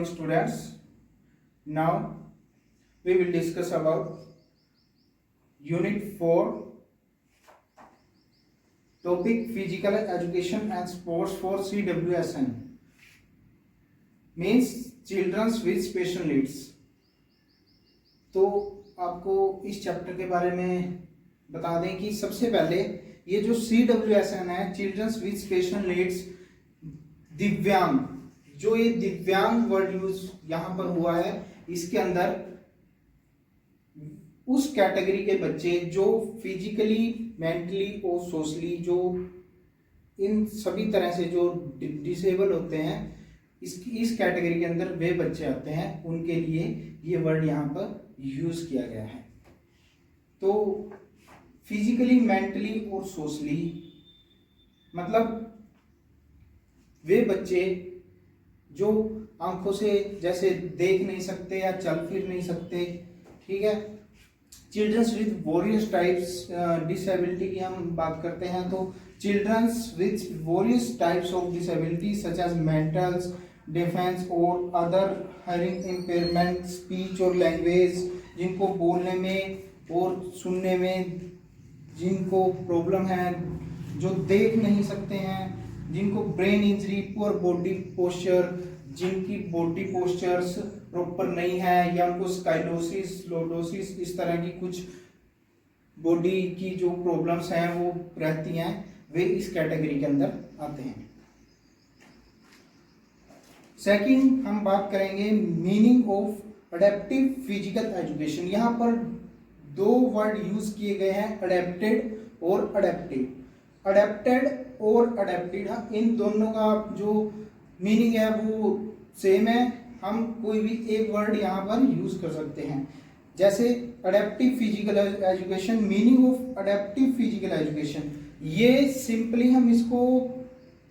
morning students. Now we will discuss about Unit 4 topic Physical Education and Sports for CWSN means Children with Special Needs. तो आपको इस chapter के बारे में बता दें कि सबसे पहले ये जो CWSN है चिल्ड्रंस विद स्पेशल नीड्स दिव्यांग, जो ये दिव्यांग वर्ड यूज यहाँ पर हुआ है इसके अंदर उस कैटेगरी के बच्चे जो फिजिकली, मेंटली और सोशली जो इन सभी तरह से जो डिसेबल होते हैं इस कैटेगरी के अंदर वे बच्चे आते हैं, उनके लिए ये वर्ड यहाँ पर यूज किया गया है। तो फिजिकली, मेंटली और सोशली मतलब वे बच्चे जो आंखों से जैसे देख नहीं सकते या चल फिर नहीं सकते, ठीक है। Childrens with various types disability की हम बात करते हैं तो childrens with various types of disability such as mentals, deafness और अदर हियरिंग इम्पेयरमेंट, स्पीच और लैंग्वेज, जिनको बोलने में और सुनने में जिनको प्रॉब्लम है, जो देख नहीं सकते हैं, जिनको brain injury, poor body posture, जिनकी बॉडी पोस्चर्स प्रॉपर नहीं है या उनको स्काइलोसिस, लोडोसिस इस तरह की कुछ बॉडी की जो प्रॉब्लम्स हैं वो रहती हैं, वे इस कैटेगरी के अंदर आते हैं। सेकंड हम बात करेंगे meaning of adaptive physical education. यहाँ पर दो वर्ड यूज किए गए हैं, अडेप्टेड और अडेप्टिव। अडेप्टेड और अडेप्टेड, इन दोनों का जो मीनिंग है वो सेम है, हम कोई भी एक वर्ड यहाँ पर यूज कर सकते हैं। जैसे adaptive physical education, meaning of adaptive physical education, ये सिंपली हम इसको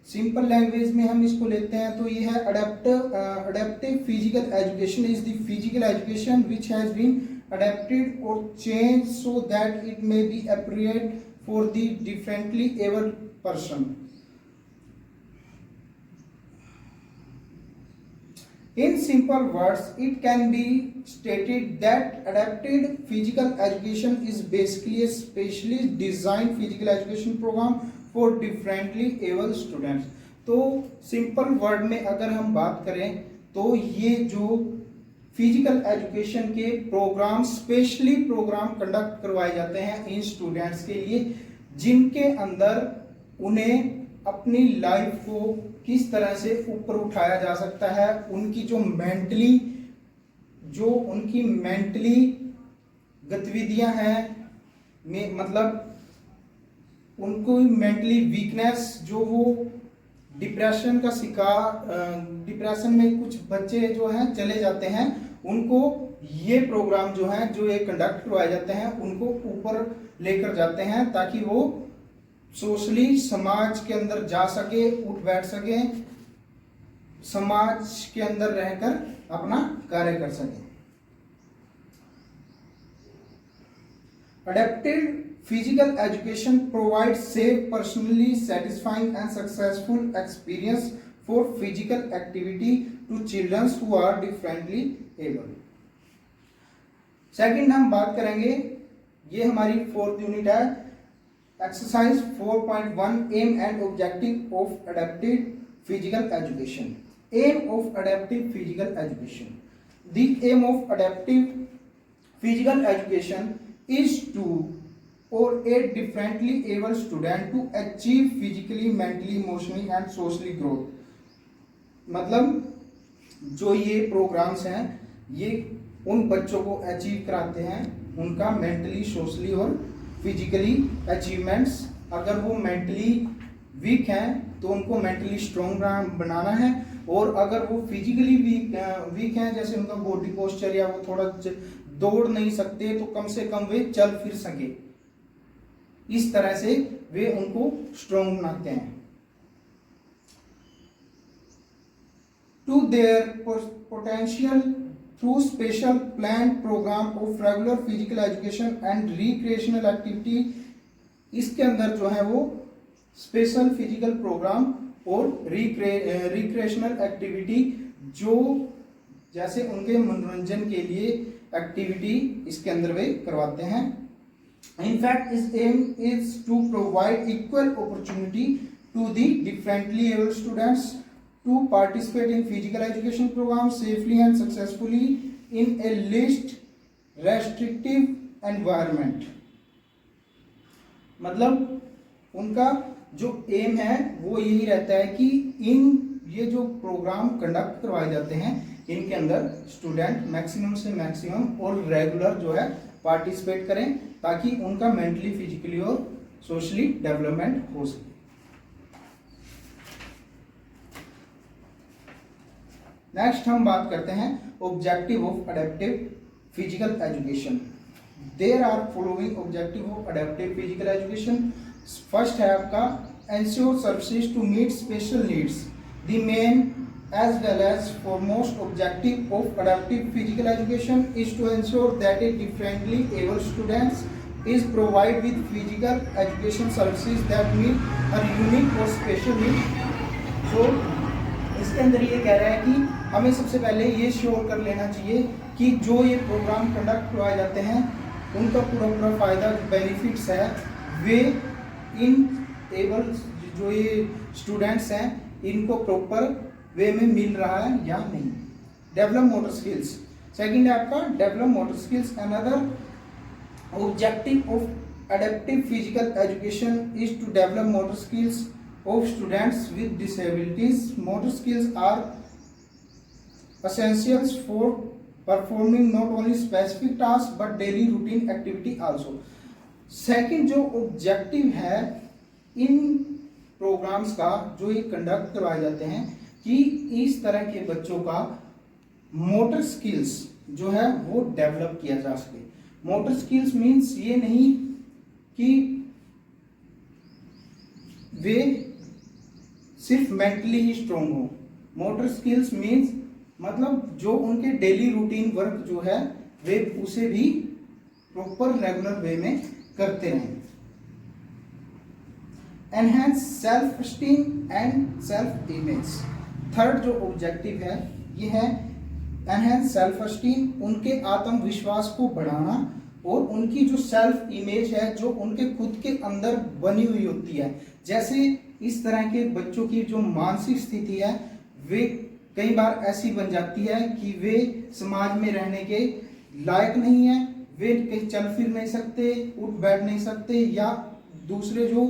सिंपल लैंग्वेज में हम इसको लेते हैं तो ये है adaptive physical education is the physical education which has been adapted or changed so that it may be appropriate for the differently abled person. In simple words, it can be stated that adapted physical education is basically a specially designed physical education program for differently abled students. तो simple word में अगर हम बात करें तो ये जो physical education के प्रोग्राम, स्पेशली प्रोग्राम कंडक्ट करवाए जाते हैं इन स्टूडेंट्स के लिए, जिनके अंदर उन्हें अपनी लाइफ को किस तरह से ऊपर उठाया जा सकता है, उनकी जो मेंटली गतिविधियां हैं, मतलब उनको मेंटली वीकनेस, जो वो डिप्रेशन का शिकार, डिप्रेशन में कुछ बच्चे जो हैं चले जाते हैं, उनको ये प्रोग्राम जो है जो ये कंडक्ट करवाए जाते हैं उनको ऊपर लेकर जाते हैं ताकि वो सोशली समाज के अंदर जा सके, उठ बैठ सके, समाज के अंदर रहकर अपना कार्य कर सके। Adapted physical education provides safe, personally satisfying and successful experience for physical activity to children who are differently able. Second हम बात करेंगे, ये हमारी फोर्थ यूनिट है, exercise 4.1 aim and objective of adaptive physical education. Aim of adaptive physical education, the aim of adaptive physical education is to or a differently able student to achieve physically, mentally, emotionally and socially growth. मतलब जो ये programmes हैं ये उन बच्चों को achieve कराते हैं उनका मेंटली, सोशली और फिजिकली अचीवमेंट्स। अगर वो मेंटली वीक हैं तो उनको मेंटली स्ट्रॉन्ग बनाना है, और अगर वो फिजिकली वीक हैं, जैसे उनका बॉडी पोस्चर या वो थोड़ा दौड़ नहीं सकते, तो कम से कम वे चल फिर सके, इस तरह से वे उनको स्ट्रॉन्ग बनाते हैं। To their potential through special plan program of regular physical education and recreational activity, इसके अंदर जो है वो स्पेशल फिजिकल प्रोग्राम और रिक्रिएशनल एक्टिविटी जो जैसे उनके मनोरंजन के लिए एक्टिविटी इसके अंदर वे करवाते हैं। In fact, its aim is to provide equal opportunity to the differently able students to participate in physical education programs safely and successfully in a least restrictive environment। मतलब उनका जो एम है वो यही रहता है कि ये जो प्रोग्राम कंडक्ट करवाए जाते हैं इनके अंदर स्टूडेंट मैक्सिमम से मैक्सिमम और रेगुलर जो है पार्टिसिपेट करें, ताकि उनका मेंटली, फिजिकली और सोशली डेवलपमेंट हो सके। नेक्स्ट हम बात करते हैं objective of adaptive physical education. There are following objective of adaptive physical education. First है आपका ensure services to meet special needs. The main as well as foremost objective of adaptive physical education is to ensure that a differently able students is provided with physical education services that meet her unique or special needs। so इसके अंदर ये कह रहा है कि हमें सबसे पहले ये श्योर कर लेना चाहिए कि जो ये प्रोग्राम कंडक्ट करवाए जाते हैं उनका पूरा फायदा, बेनिफिट्स है, वे इन एबल जो ये स्टूडेंट्स हैं इनको प्रॉपर वे में मिल रहा है या नहीं। डेवलप मोटर स्किल्स, सेकंड है आपका develop motor skills. Another objective of adaptive physical education is to develop motor skills of students with disabilities. Motor skills are essentials for performing not only specific tasks but daily routine activity also। Second जो objective है इन programmes का जो ये conduct करवाए जाते हैं कि इस तरह के बच्चों का मोटर स्किल्स जो है वो डेवलप किया जा सके। मोटर स्किल्स मींस ये नहीं कि वे सिर्फ मेंटली ही स्ट्रोंग हो। मोटर स्किल्स मींस मतलब जो उनके डेली रूटीन वर्क जो है वे उसे भी प्रॉपर रेगुलर वे में करते रहें। Enhance self esteem and self image. Third जो ऑब्जेक्टिव है ये है एनहेंस सेल्फ एस्टीम, उनके आत्मविश्वास को बढ़ाना और उनकी जो सेल्फ इमेज है जो उनके खुद के अंदर बनी हुई होती है। जैसे इस तरह के बच्चों की जो मानसिक स्थिति है वे कई बार ऐसी बन जाती है कि वे समाज में रहने के लायक नहीं है, वे कहीं चल फिर नहीं सकते, उठ बैठ नहीं सकते, या दूसरे जो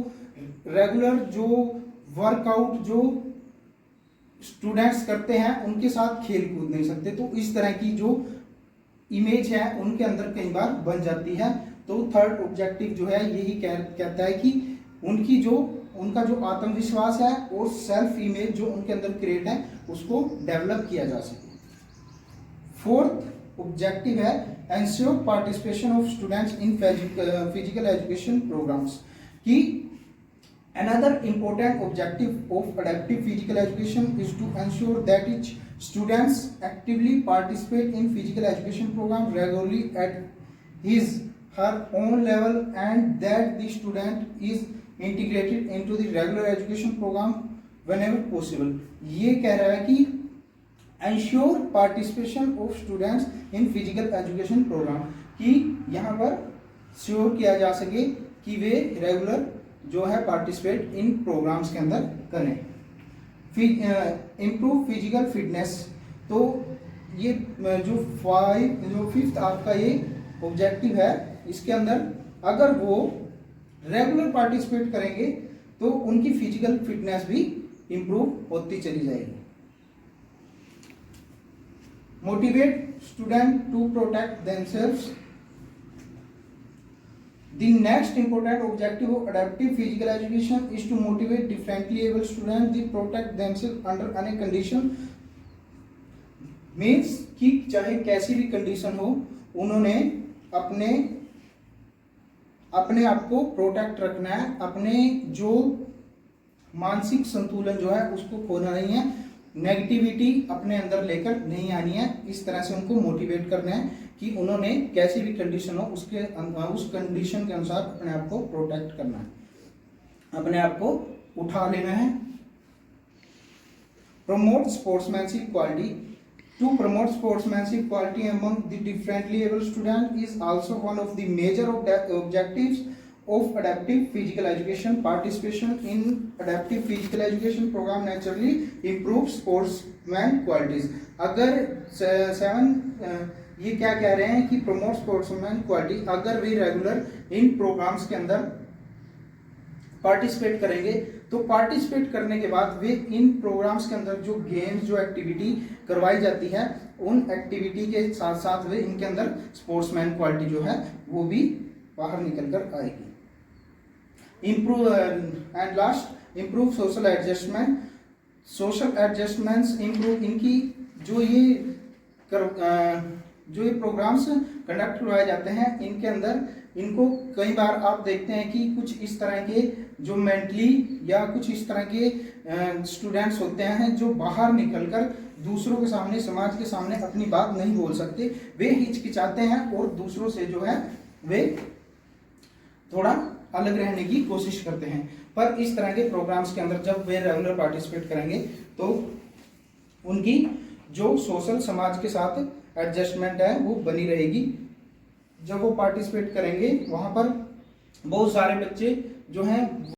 रेगुलर जो वर्कआउट जो स्टूडेंट्स करते हैं उनके साथ खेल कूद नहीं सकते। तो इस तरह की जो इमेज है उनके अंदर कई बार बन जाती है। तो थर्ड ऑब्जेक्टिव जो है यही कहता है कि उनका जो आत्मविश्वास है और सेल्फ इमेज जो उनके अंदर क्रिएट है उसको डेवलप किया जा सके। फोर्थ ऑब्जेक्टिव है ensure participation of students in physical education programs. कि another important objective of adaptive physical education is to ensure that each students actively participate in physical education program regularly at her own level and that the student is integrated into the regular education program whenever possible। ये कह रहा है कि ensure participation of students in physical education program, कि यहाँ पर sure किया जा सके कि वे रेगुलर जो है पार्टिसिपेट इन प्रोग्राम्स के अंदर करें। इम्प्रूव फिजिकल फिटनेस, तो ये जो फिफ्थ आपका ये ऑब्जेक्टिव है इसके अंदर अगर वो रेगुलर पार्टिसिपेट करेंगे तो उनकी फिजिकल फिटनेस भी इम्प्रूव होती चली जाएगी। Motivate student to protect themselves. The next important objective of adaptive physical education is to motivate differently able students to protect themselves under any condition। Means कि चाहे कैसी भी कंडीशन हो उन्होंने अपने आप को प्रोटेक्ट रखना है, अपने जो मानसिक संतुलन जो है उसको खोना नहीं है, नेगेटिविटी अपने अंदर लेकर नहीं आनी है। इस तरह से उनको मोटिवेट करना है कि उन्होंने कैसी भी कंडीशन हो उस कंडीशन के अनुसार अपने आप को प्रोटेक्ट करना है, अपने आप को उठा लेना है। Promote sportsmanship quality To promote sportsmanship quality among the differently able student is also one of the major objectives of adaptive physical education. Participation in adaptive physical education program naturally improves sportsman qualities. अगर 7 ये क्या कह रहे हैं कि promote sportsman quality, अगर वे regular in programmes के अंदर पार्टिसिपेट करेंगे तो पार्टिसिपेट करने के बाद वे इन प्रोग्राम्स के अंदर जो गेम्स जो एक्टिविटी करवाई जाती है उन एक्टिविटी के साथ साथ वे इनके अंदर स्पोर्ट्समैन क्वालिटी जो है वो भी बाहर निकल कर आएगी। Improve and last improve social adjustment. Social adjustments improve, इनकी जो ये प्रोग्राम्स कंडक्ट करवाए जाते हैं इनके अंदर इनको कई बार आप देखते हैं कि कुछ इस तरह के जो मेंटली या कुछ इस तरह के स्टूडेंट्स होते हैं जो बाहर निकलकर दूसरों के सामने समाज के सामने अपनी बात नहीं बोल सकते, वे हिचकिचाते हैं और दूसरों से जो है वे थोड़ा अलग रहने की कोशिश करते हैं। पर इस तरह के प्रोग्राम्स के अंदर जब वे रेगुलर पार्टिसिपेट करेंगे तो उनकी जो सोशल समाज के साथ एडजस्टमेंट है वो बनी रहेगी। जब वो पार्टिसिपेट करेंगे वहां पर बहुत सारे बच्चे जो हैं